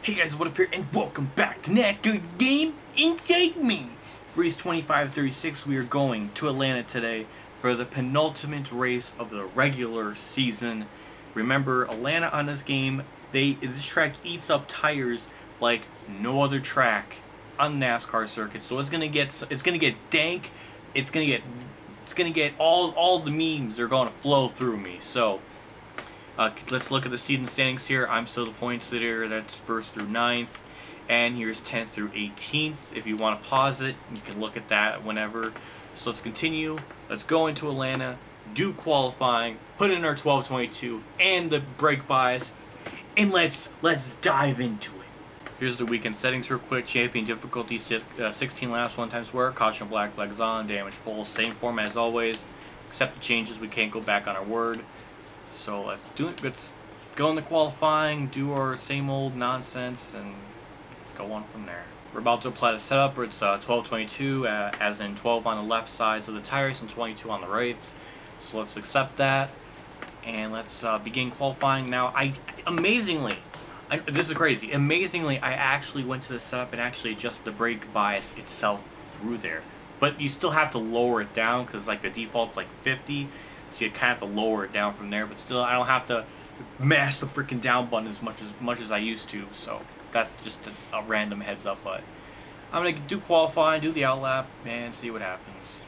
Hey guys, what up here, and welcome back to NASCAR Game Inside Me. Freeze 2536, we are going to Atlanta today for the penultimate race of the regular season. Remember, Atlanta on this game, this track eats up tires like no other track on the NASCAR circuit. So it's gonna get dank. It's gonna get all the memes are gonna flow through me. So. Let's look at the season standings here. I'm still the points leader. That's 1st through 9th. And here's 10th through 18th. If you want to pause it, you can look at that whenever. So let's continue. Let's go into Atlanta, do qualifying, put in our 12:22 and the brake bias, and let's dive into it. Here's the weekend settings real quick. Champion difficulty 16 laps, 1 time square. Caution black flags on. Damage full. Same format as always. Except the changes. We can't go back on our word. So let's do it. Let's go into qualifying, do our same old nonsense, and let's go on from there. We're about to apply the setup. It's 12:22, as in 12 on the left sides of the tires and 22 on the right. So let's accept that, and let's begin qualifying now. Amazingly, this is crazy. Amazingly, I actually went to the setup and actually adjusted the brake bias itself through there. But you still have to lower it down because like the default's like 50. So you kind of have to lower it down from there, but still, I don't have to mash the freaking down button as much as I used to. So that's just a random heads up. But I'm gonna do qualifying, do the outlap, and see what happens.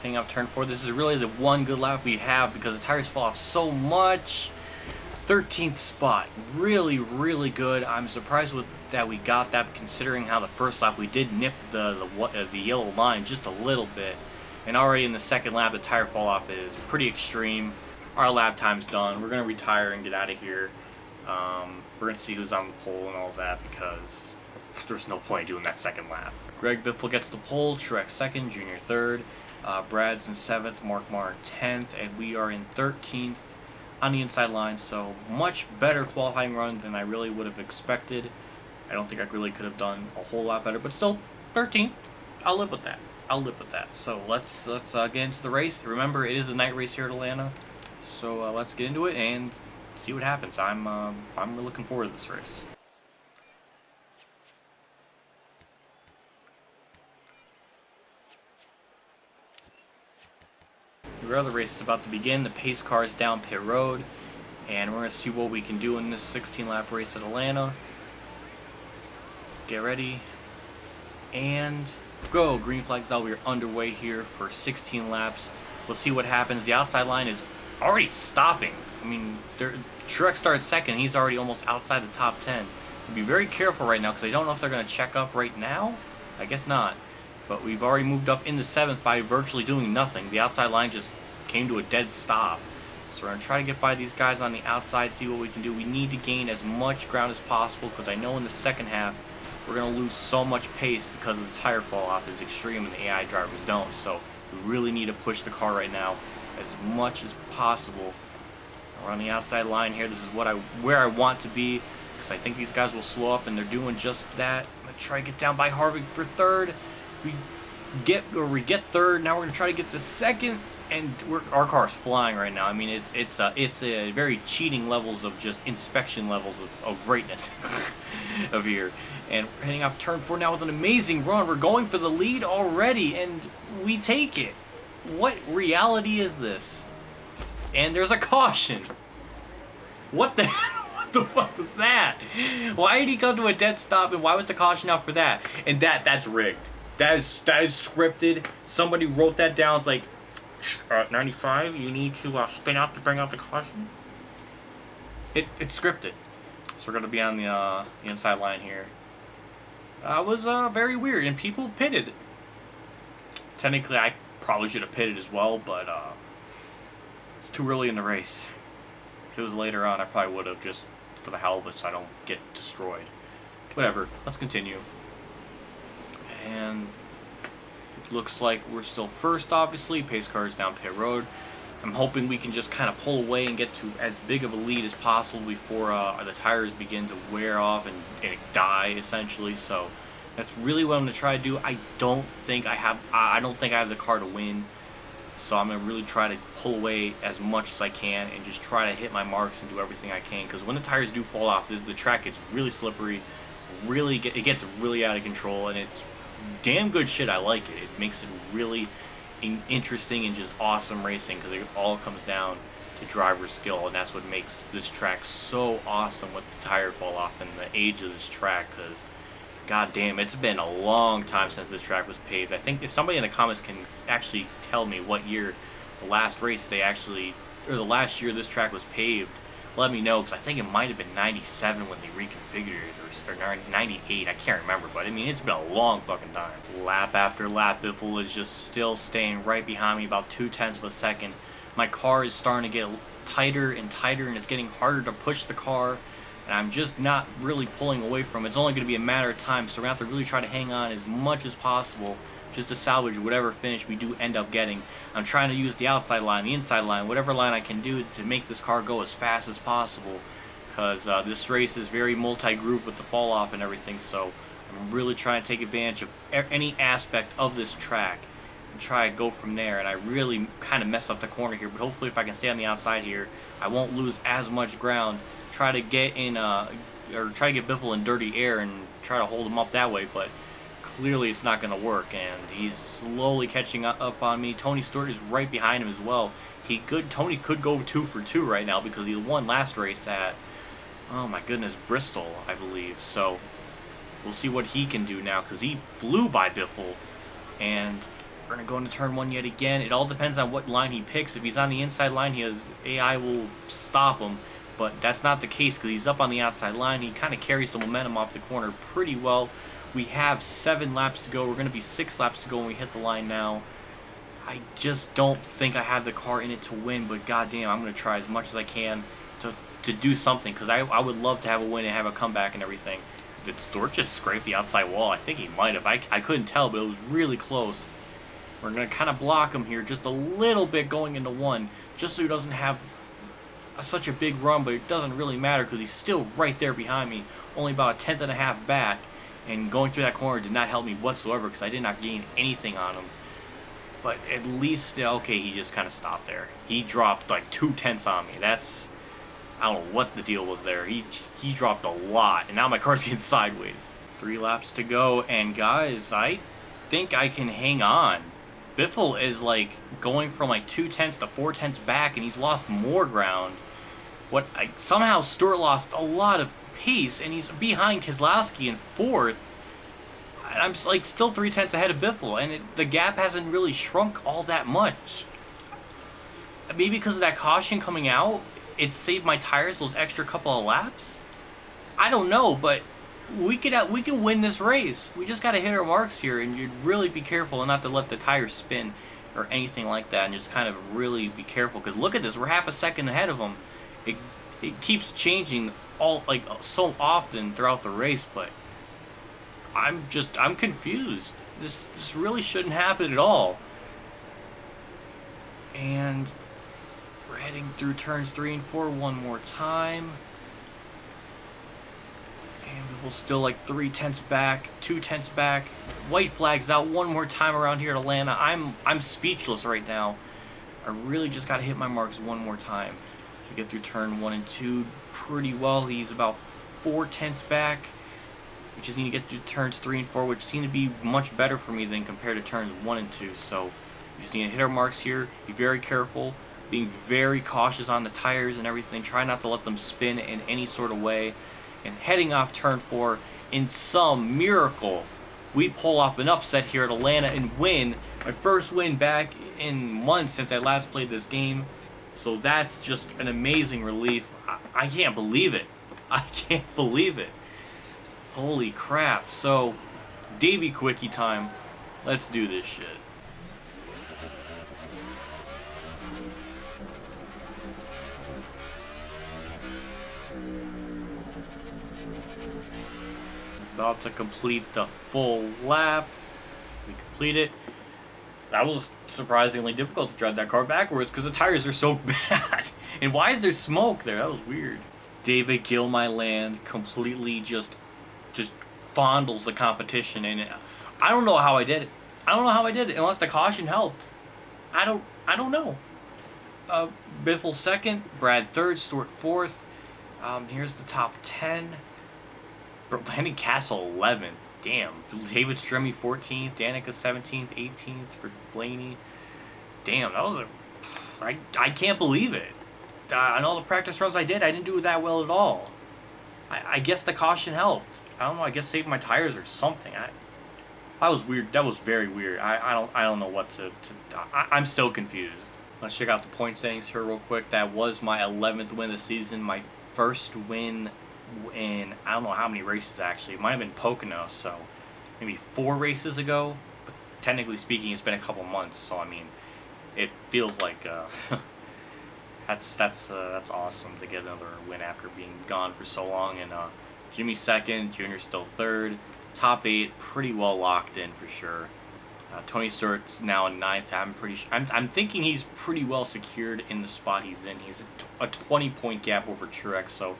Heading up turn 4. This is really the one good lap we have because the tires fall off so much. 13th spot, really good. I'm surprised that we got that, considering how the first lap we did nip the yellow line just a little bit, and already in the second lap the tire fall off is pretty extreme. Our lap time's done. We're gonna retire and get out of here. We're gonna see who's on the pole and all that because there's no point doing that second lap. Greg Biffle gets the pole, Truex second, Junior third. Brad's in 7th, Mark Marr 10th, and we are in 13th on the inside line. So much better qualifying run than I really would have expected. I don't think I really could have done a whole lot better, but still 13th. I'll live with that. So let's get into the race. Remember, it is a night race here at Atlanta. So let's get into it and see what happens. I'm really looking forward to this race. The other race is about to begin. The pace car is down pit road, and we're going to see what we can do in this 16-lap race at Atlanta. Get ready, and go. Green flag's out. We're underway here for 16 laps. We'll see what happens. The outside line is already stopping. I mean, Truex started second. He's already almost outside the top 10. We'll be very careful right now because I don't know if they're going to check up right now. I guess not. But we've already moved up into 7th by virtually doing nothing. The outside line just came to a dead stop. So we're going to try to get by these guys on the outside, see what we can do. We need to gain as much ground as possible because I know in the second half we're going to lose so much pace because of the tire fall off is extreme and the AI drivers don't. So we really need to push the car right now as much as possible. We're on the outside line here. This is where I want to be because I think these guys will slow up, and they're doing just that. I'm going to try to get down by Harvick for 3rd. We get third. Now we're gonna try to get to second, and our car's flying right now. I mean, it's a very cheating levels of just inspection levels of greatness of here. And we're heading off turn 4 now with an amazing run. We're going for the lead already, and we take it. What reality is this? And there's a caution. What the? What the fuck was that? Why did he come to a dead stop, and why was the caution out for that? And that's rigged. That is scripted. Somebody wrote that down. It's like, 95, you need to spin out to bring out the caution. It's scripted. So we're going to be on the inside line here. It was very weird, and people pitted. Technically, I probably should have pitted as well, but it's too early in the race. If it was later on, I probably would have, just for the hell of it so I don't get destroyed. Whatever. Let's continue. And Looks like we're still first, obviously. Pace car is down pit road. I'm hoping we can just kind of pull away and get to as big of a lead as possible before the tires begin to wear off and die, essentially. So that's really what I'm going to try to do. I don't think I have the car to win. So I'm going to really try to pull away as much as I can and just try to hit my marks and do everything I can. Because when the tires do fall off, the track gets really slippery. It gets really out of control, and it's damn good shit. I like it. It makes it really interesting and just awesome racing, because it all comes down to driver skill, and that's what makes this track so awesome with the tire fall off and the age of this track. Because god damn, it's been a long time since this track was paved. I think if somebody in the comments can actually tell me what year the last race the last year this track was paved, let me know, because I think it might have been 97 when they reconfigured it, or 98, I can't remember, but I mean, it's been a long fucking time. Lap after lap, Biffle is just still staying right behind me, about 0.2 of a second. My car is starting to get tighter and tighter, and it's getting harder to push the car, and I'm just not really pulling away from it. It's only going to be a matter of time, so we're going to have to really try to hang on as much as possible just to salvage whatever finish we do end up getting. I'm trying to use the outside line, the inside line, whatever line I can do to make this car go as fast as possible, because this race is very multi-groove with the fall off and everything, so I'm really trying to take advantage of any aspect of this track and try to go from there. And I really kind of messed up the corner here, but hopefully if I can stay on the outside here, I won't lose as much ground. Try to get in try to get Biffle in dirty air and try to hold him up that way, but clearly it's not going to work, and he's slowly catching up on me. Tony Stewart is right behind him as well. Tony could go 2 for 2 right now, because he won last race at, oh my goodness, Bristol, I believe. So we'll see what he can do now, because he flew by Biffle. And we're going to go into turn 1 yet again. It all depends on what line he picks. If he's on the inside line, AI will stop him. But that's not the case, because he's up on the outside line. He kind of carries the momentum off the corner pretty well. We have 7 laps to go. We're going to be 6 laps to go when we hit the line now. I just don't think I have the car in it to win, but goddamn, I'm going to try as much as I can to do something, because I would love to have a win and have a comeback and everything. Did Stewart just scrape the outside wall? I think he might have. I couldn't tell, but it was really close. We're going to kind of block him here just a little bit going into 1, just so he doesn't have such a big run, but it doesn't really matter because he's still right there behind me, only about 1/10 back. And going through that corner did not help me whatsoever, because I did not gain anything on him. But at least, okay, he just kind of stopped there. He dropped like 0.2 on me. That's, I don't know what the deal was there. He dropped a lot, and now my car's getting sideways. 3 laps to go, and guys, I think I can hang on. Biffle is like going from like 0.2 to 0.4 back, and he's lost more ground. Somehow Stewart lost a lot of pace, and he's behind Keselowski in 4th. I'm like still 0.3 ahead of Biffle, and the gap hasn't really shrunk all that much. Maybe because of that caution coming out, it saved my tires those extra couple of laps. I don't know, but we can win this race. We just got to hit our marks here, and you'd really be careful not to let the tires spin or anything like that, and just kind of really be careful, because look at this, we're half a second ahead of them. It keeps changing so often throughout the race, but I'm confused. This really shouldn't happen at all. And we're heading through turns 3 and 4 one more time. And we're still like 0.3 back, 0.2 back. White flags out one more time around here at Atlanta. I'm speechless right now. I really just gotta hit my marks one more time. We get through turn 1 and 2 pretty well. He's about 0.4 back. We just need to get through turns 3 and 4, which seem to be much better for me than compared to turns 1 and 2. So we just need to hit our marks here, be very careful, being very cautious on the tires and everything. Try not to let them spin in any sort of way. And heading off turn 4, in some miracle, we pull off an upset here at Atlanta and win. My first win back in months since I last played this game. So that's just an amazing relief. I can't believe it. I can't believe it. Holy crap. So, Davey Quickie time. Let's do this shit. About to complete the full lap. We complete it. that was surprisingly difficult to drive that car backwards because the tires are so bad. And why is there smoke there? That was weird. David Gilmyland completely just fondles the competition, and I don't know how I did it. I don't know how I did it unless the caution helped. I don't know. Biffle second, Brad third, Stewart fourth. Here's the top 10. Landon Castle 11th. Damn. David Stremme 14th, Danica 17th, 18th for Blaney. Damn, that was I can't believe it. On all the practice runs I didn't do that well at all. I guess the caution helped. I don't know. I guess saved my tires or something. That was weird. That was very weird. I don't know what to I'm still confused. Let's check out the point standings here real quick. That was my 11th win of the season. My first win in I don't know how many races actually. It might have been Pocono, so maybe 4 races ago. But technically speaking, it's been a couple months. So I mean, it feels like that's awesome to get another win after being gone for so long. And Jimmy second, Junior still third. Top 8 pretty well locked in for sure. Tony Stewart's now in 9th. I'm thinking he's pretty well secured in the spot he's in. He's a 20-point gap over Truex, so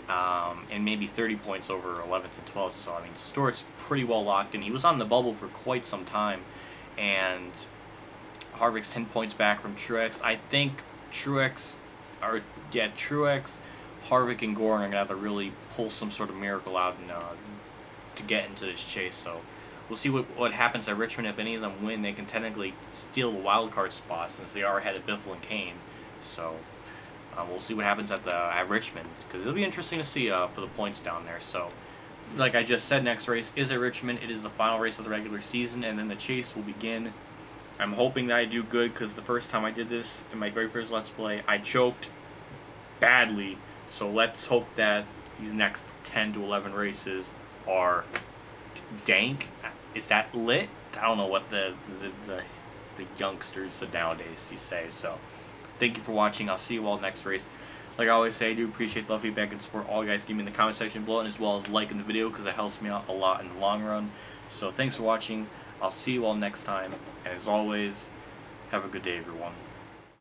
and maybe 30 points over 11th and 12th. So I mean, Stewart's pretty well locked in. He was on the bubble for quite some time, and Harvick's 10 points back from Truex. I think Truex, Harvick, and Gordon are gonna have to really pull some sort of miracle out and to get into this chase. So we'll see what happens at Richmond. If any of them win, they can technically steal the wild card spot since they are ahead of Biffle and Kane. So we'll see what happens at Richmond, because it'll be interesting to see for the points down there. So like I just said, next race is at Richmond. It is the final race of the regular season, and then the chase will begin. I'm hoping that I do good, because the first time I did this in my very first Let's Play, I choked badly. So let's hope that these next 10 to 11 races are dank. Is that lit? I don't know what the youngsters nowadays you say. So thank you for watching. I'll see you all next race. Like I always say, I do appreciate the love, feedback, and support all you guys give me in the comment section below, and as well as liking the video, because it helps me out a lot in the long run. So thanks for watching. I'll see you all next time, and as always, have a good day, everyone.